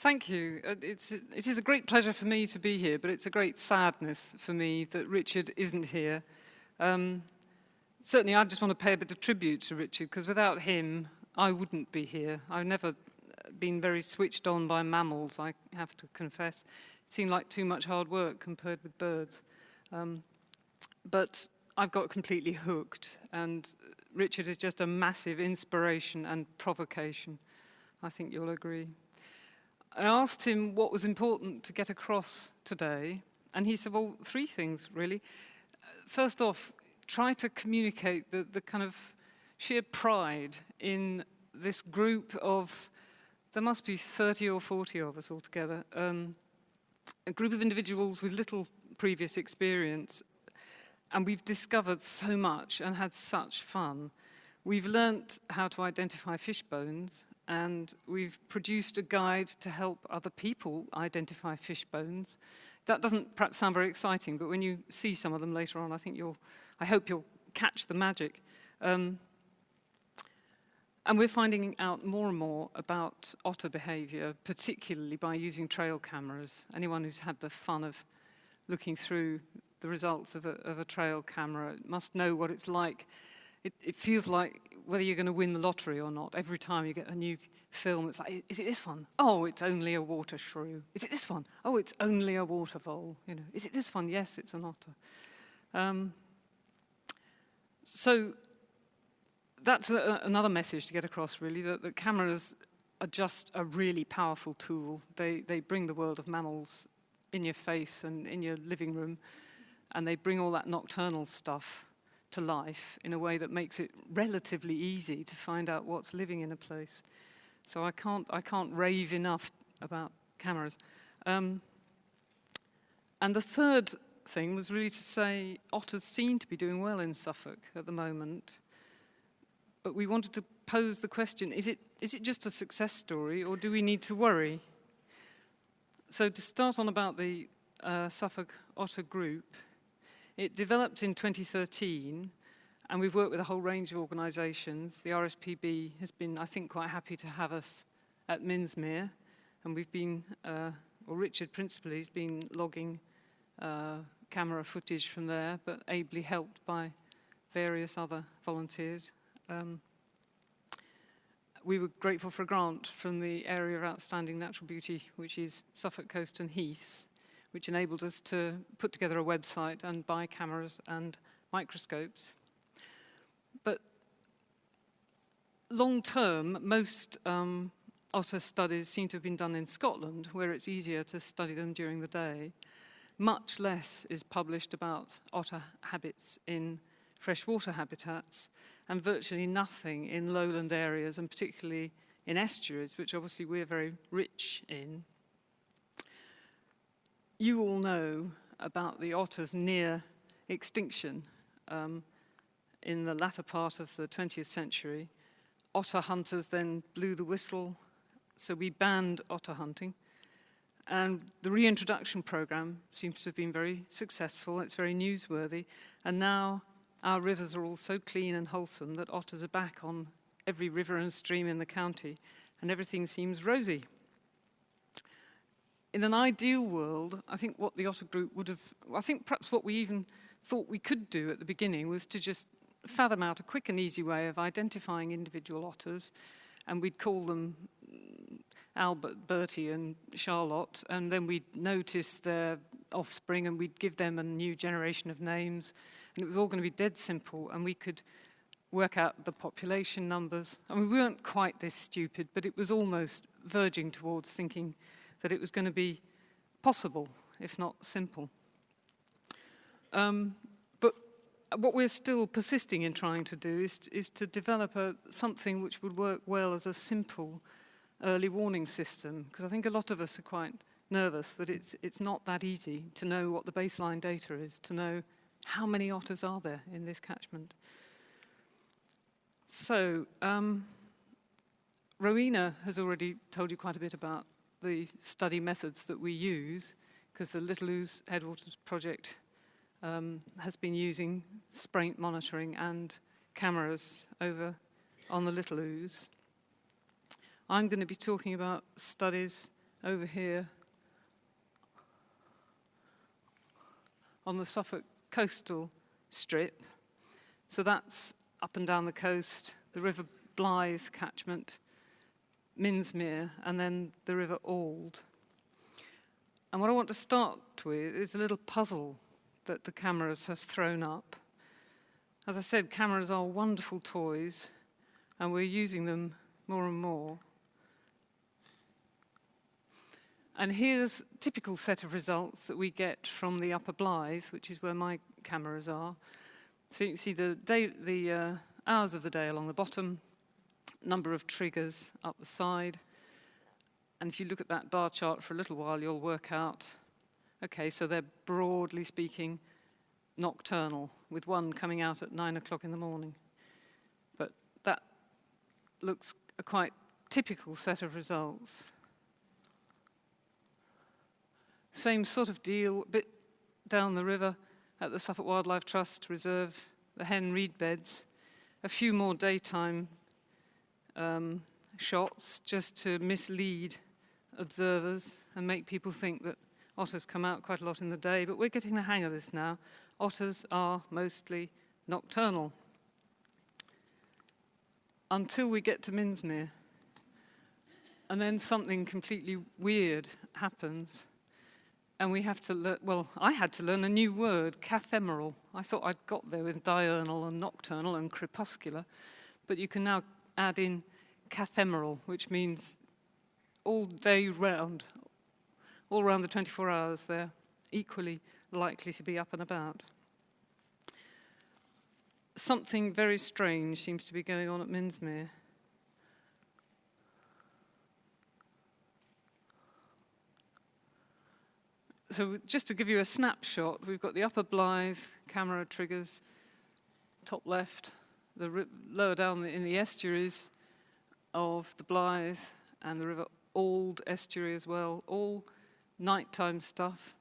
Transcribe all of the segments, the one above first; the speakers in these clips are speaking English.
Thank you. It is a great pleasure for me to be here, but it's a great sadness for me that Richard isn't here. Certainly, I just want to pay a bit of tribute to Richard, because without him, I wouldn't be here. I've never been very switched on by mammals, I have to confess. It seemed like too much hard work compared with birds. But I've got completely hooked, and Richard is just a massive inspiration and provocation. I think you'll agree. I asked him what was important to get across today, and he said, well, three things, really. First off, try to communicate the kind of sheer pride in this group of, there must be 30 or 40 of us altogether, a group of individuals with little previous experience, and we've discovered so much and had such fun. We've learnt how to identify fish bones, and we've produced a guide to help other people identify fish bones. That doesn't perhaps sound very exciting, but when you see some of them later on, I hope you'll catch the magic. And we're finding out more and more about otter behavior, particularly by using trail cameras. Anyone who's had the fun of looking through the results of a trail camera must know what it's like. It feels like whether you're going to win the lottery or not. Every time you get a new film, it's like, is it this one? Oh, it's only a water shrew. Is it this one? Oh, it's only a water vole. You know, is it this one? Yes, it's an otter. So that's another message to get across, really, that cameras are just a really powerful tool. They bring the world of mammals in your face and in your living room, and they bring all that nocturnal stuff to life in a way that makes it relatively easy to find out what's living in a place. So I can't rave enough about cameras. And the third thing was really to say otters seem to be doing well in Suffolk at the moment, but we wanted to pose the question, is it just a success story, or do we need to worry? So to start on about the Suffolk Otter Group, it developed in 2013, and we've worked with a whole range of organisations. The RSPB has been, I think, quite happy to have us at Minsmere, and we've been, or Richard principally, has been logging camera footage from there, but ably helped by various other volunteers. We were grateful for a grant from the Area of Outstanding Natural Beauty, which is Suffolk Coast and Heaths, which enabled us to put together a website and buy cameras and microscopes. But long term, most otter studies seem to have been done in Scotland, where it's easier to study them during the day. Much less is published about otter habits in freshwater habitats, and virtually nothing in lowland areas, and particularly in estuaries, which obviously we're very rich in. You all know about the otter's near extinction in the latter part of the 20th century. Otter hunters then blew the whistle, so we banned otter hunting. And the reintroduction program seems to have been very successful. It's very newsworthy. And now our rivers are all so clean and wholesome that otters are back on every river and stream in the county, and everything seems rosy. In an ideal world, I think what the Otter Group would have, I think perhaps what we even thought we could do at the beginning was to just fathom out a quick and easy way of identifying individual otters, and we'd call them Albert, Bertie and Charlotte, and then we'd notice their offspring and we'd give them a new generation of names, and it was all going to be dead simple, and we could work out the population numbers. I mean, we weren't quite this stupid, but it was almost verging towards thinking that it was going to be possible, if not simple. But what we're still persisting in trying to do is to develop something which would work well as a simple early warning system, because I think a lot of us are quite nervous that it's not that easy to know what the baseline data is, to know how many otters are there in this catchment. So, Rowena has already told you quite a bit about the study methods that we use, because the Little Ouse Headwaters project has been using spraint monitoring and cameras over on the Little Ouse. I'm going to be talking about studies over here on the Suffolk coastal strip. So that's up and down the coast, the River Blythe catchment, Minsmere, and then the River Ald. And what I want to start with is a little puzzle that the cameras have thrown up. As I said, cameras are wonderful toys, and we're using them more and more. And here's a typical set of results that we get from the Upper Blythe, which is where my cameras are. So you can see the hours of the day along the bottom, number of triggers up the side. And if you look at that bar chart for a little while, you'll work out, okay, so they're broadly speaking nocturnal, with one coming out at 9 o'clock in the morning. But that looks a quite typical set of results. Same sort of deal, a bit down the river at the Suffolk Wildlife Trust Reserve, the hen reed beds, a few more daytime shots just to mislead observers and make people think that otters come out quite a lot in the day, but we're getting the hang of this now. Otters are mostly nocturnal until we get to Minsmere. And then something completely weird happens. And we have to learn, well, I had to learn a new word, cathemeral. I thought I'd got there with diurnal and nocturnal and crepuscular, but you can now add in cathemeral, which means all day round, all around the 24 hours, they're equally likely to be up and about. Something very strange seems to be going on at Minsmere. So just to give you a snapshot, we've got the Upper Blythe camera triggers, top left, lower down in the estuaries of the Blythe and the River Ald estuary as well, all nighttime stuff.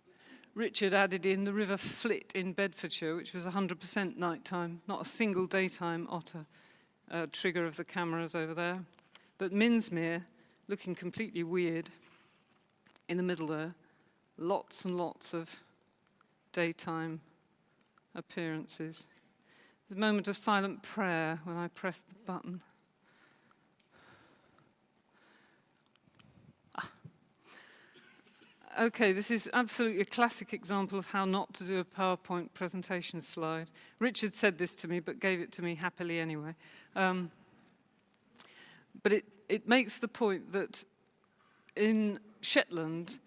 Richard added in the River Flit in Bedfordshire, which was 100% nighttime, not a single daytime otter trigger of the cameras over there. But Minsmere, looking completely weird in the middle there. Lots and lots of daytime appearances. There's a moment of silent prayer when I pressed the button. Okay, this is absolutely a classic example of how not to do a PowerPoint presentation slide. Richard said this to me, but gave it to me happily anyway. But it makes the point that in Shetland,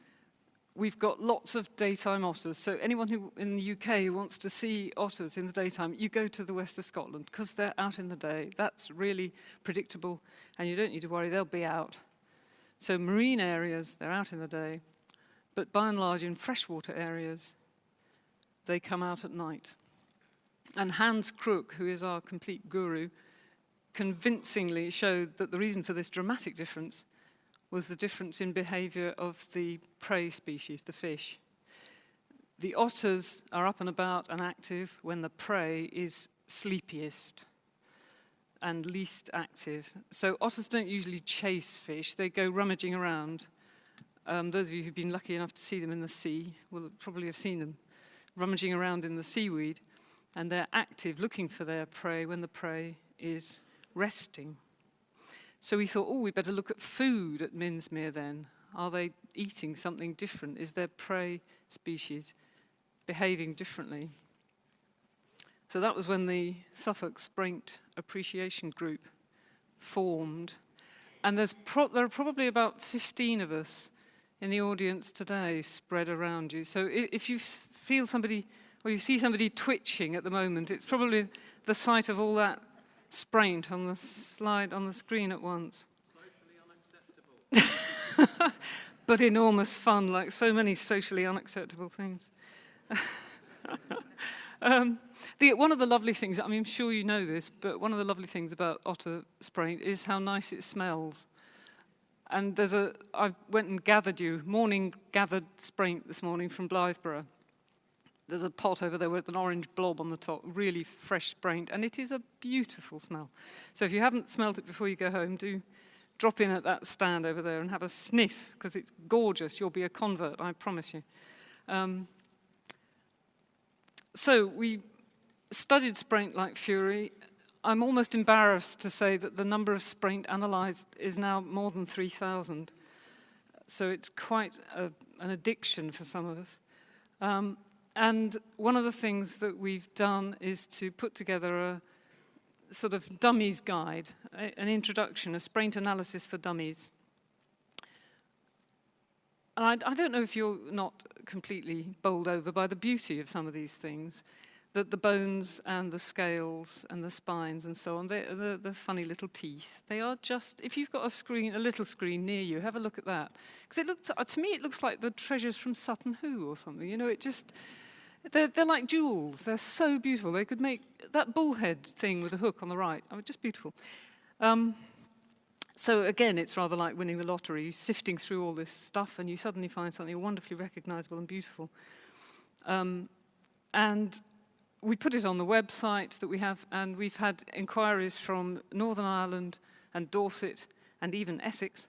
we've got lots of daytime otters. So anyone who in the UK who wants to see otters in the daytime, you go to the west of Scotland because they're out in the day. That's really predictable, and you don't need to worry, they'll be out. So marine areas, they're out in the day. But by and large, in freshwater areas, they come out at night. And Hans Crook, who is our complete guru, convincingly showed that the reason for this dramatic difference was the difference in behavior of the prey species, the fish. The otters are up and about and active when the prey is sleepiest and least active. So otters don't usually chase fish, they go rummaging around. Those of you who've been lucky enough to see them in the sea will probably have seen them rummaging around in the seaweed, and they're active, looking for their prey when the prey is resting. So we thought, we better look at food at Minsmere then. Are they eating something different? Is their prey species behaving differently? So that was when the Suffolk Spraint Appreciation Group formed. And there are probably about 15 of us in the audience today spread around you. So if you feel somebody, or you see somebody twitching at the moment, it's probably the sight of all that spraint on the slide on the screen at once. Socially unacceptable. But enormous fun, like so many socially unacceptable things. One of the lovely things, I mean, I'm sure you know this, but one of the lovely things about otter spraint is how nice it smells. And I went and gathered spraint this morning from Blytheborough. There's a pot over there with an orange blob on the top, really fresh spraint, and it is a beautiful smell. So if you haven't smelled it before you go home, do drop in at that stand over there and have a sniff, because it's gorgeous. You'll be a convert, I promise you. So we studied spraint like fury. I'm almost embarrassed to say that the number of spraint analysed is now more than 3,000. So it's quite an addiction for some of us. And one of the things that we've done is to put together a sort of dummies guide, an introduction, a spraint analysis for dummies. And I don't know if you're not completely bowled over by the beauty of some of these things, that the bones and the scales and the spines and so on, the funny little teeth, they are just, if you've got a little screen near you, have a look at that. Because to me, it looks like the treasures from Sutton Hoo or something. You know, they're like jewels. They're so beautiful. They could make that bullhead thing with the hook on the right. I mean, just beautiful. So again, it's rather like winning the lottery. You're sifting through all this stuff and you suddenly find something wonderfully recognizable and beautiful. And we put it on the website that we have, and we've had inquiries from Northern Ireland and Dorset and even Essex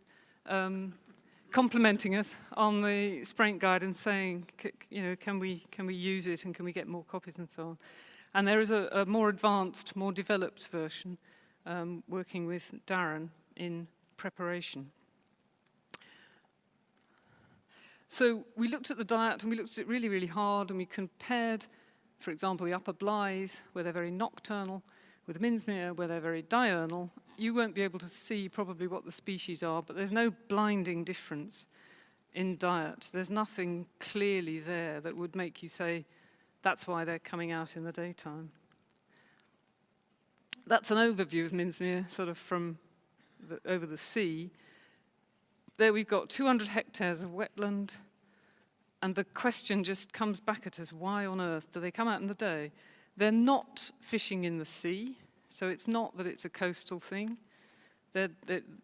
complimenting us on the spraint guide and saying, you know, can we use it and can we get more copies and so on. And there is a more advanced, more developed version working with Darren in preparation. So we looked at the diet and we looked at it really, really hard, and we compared, for example, the Upper Blythe, where they're very nocturnal, with Minsmere, where they're very diurnal. You won't be able to see probably what the species are, but there's no blinding difference in diet. There's nothing clearly there that would make you say, that's why they're coming out in the daytime. That's an overview of Minsmere, sort of from over the sea. There we've got 200 hectares of wetland, and the question just comes back at us, why on earth do they come out in the day? They're not fishing in the sea, so it's not that it's a coastal thing. The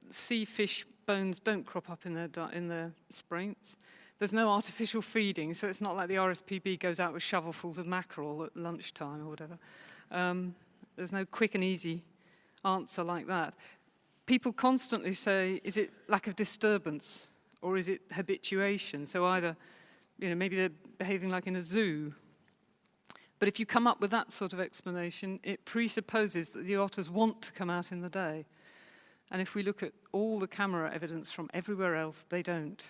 sea fish bones don't crop up in their spraints. There's no artificial feeding, so it's not like the RSPB goes out with shovelfuls of mackerel at lunchtime or whatever. There's no quick and easy answer like that. People constantly say, is it lack of disturbance or is it habituation? So either, you know, maybe they're behaving like in a zoo. But if you come up with that sort of explanation, it presupposes that the otters want to come out in the day. And if we look at all the camera evidence from everywhere else, they don't.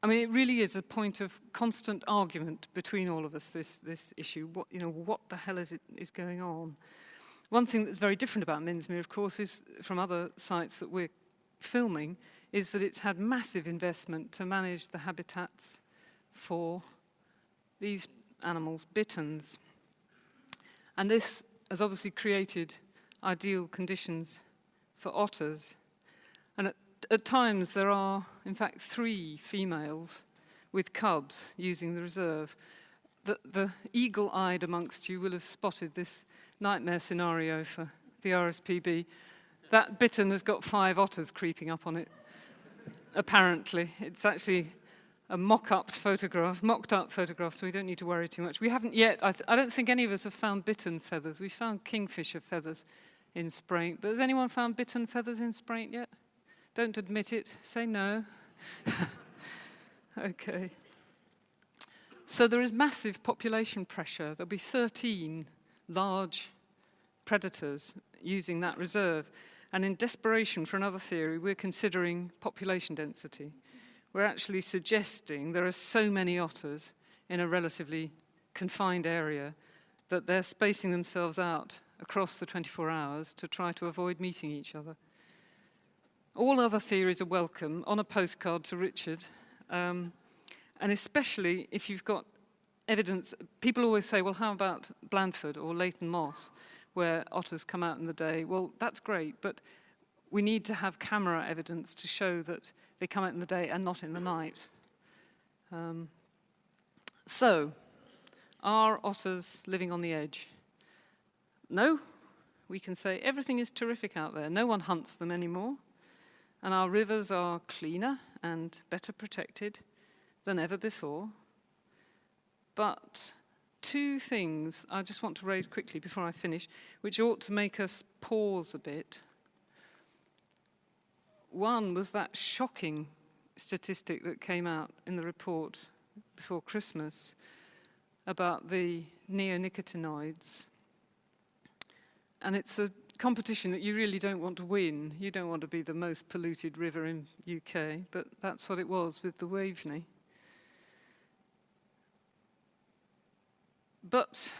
I mean, it really is a point of constant argument between all of us, this issue. What the hell is going on? One thing that's very different about Minsmere, of course, is from other sites that we're filming, is that it's had massive investment to manage the habitats for these animals, bitterns. And this has obviously created ideal conditions for otters. And at times there are, in fact, 3 females with cubs using the reserve. The eagle-eyed amongst you will have spotted this nightmare scenario for the RSPB. That bittern has got 5 otters creeping up on it, apparently. It's actually a mocked-up photograph, so we don't need to worry too much. We haven't yet, I don't think any of us have found bittern feathers. We found kingfisher feathers in spraint, but has anyone found bittern feathers in spraint yet? Don't admit it, say no. Okay. So there is massive population pressure. There'll be 13 large predators using that reserve. And in desperation for another theory, we're considering population density. We're actually suggesting there are so many otters in a relatively confined area that they're spacing themselves out across the 24 hours to try to avoid meeting each other. All other theories are welcome on a postcard to Richard, and especially if you've got evidence. People always say, well, how about Blandford or Leighton Moss, where otters come out in the day? Well, that's great, but we need to have camera evidence to show that they come out in the day and not in the night. So, are otters living on the edge? No. We can say everything is terrific out there. No one hunts them anymore. And our rivers are cleaner and better protected than ever before. But 2 things I just want to raise quickly before I finish, which ought to make us pause a bit. One was that shocking statistic that came out in the report before Christmas about the neonicotinoids. And it's a competition that you really don't want to win. You don't want to be the most polluted river in UK, but that's what it was with the Waveney. But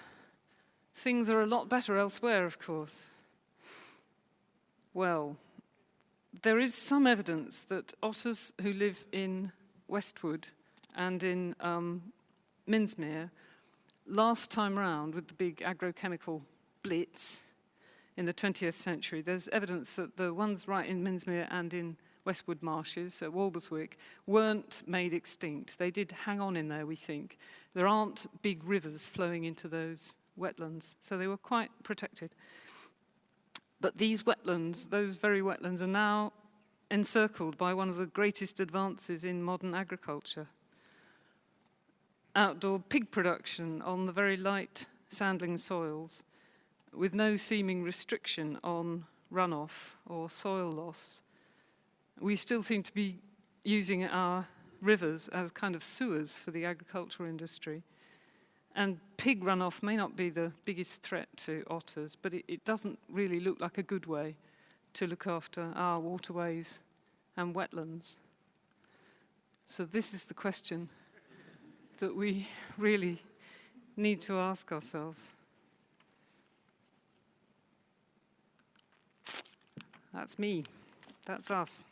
things are a lot better elsewhere, of course. Well, there is some evidence that otters who live in Westwood and in Minsmere, last time round with the big agrochemical blitz in the 20th century, there's evidence that the ones right in Minsmere and in Westwood Marshes at Walberswick weren't made extinct. They did hang on in there, we think. There aren't big rivers flowing into those wetlands, so they were quite protected. But these wetlands, those very wetlands, are now encircled by one of the greatest advances in modern agriculture. Outdoor pig production on the very light sandling soils with no seeming restriction on runoff or soil loss. We still seem to be using our rivers as kind of sewers for the agricultural industry. And pig runoff may not be the biggest threat to otters, but it doesn't really look like a good way to look after our waterways and wetlands. So this is the question that we really need to ask ourselves. That's me. That's us.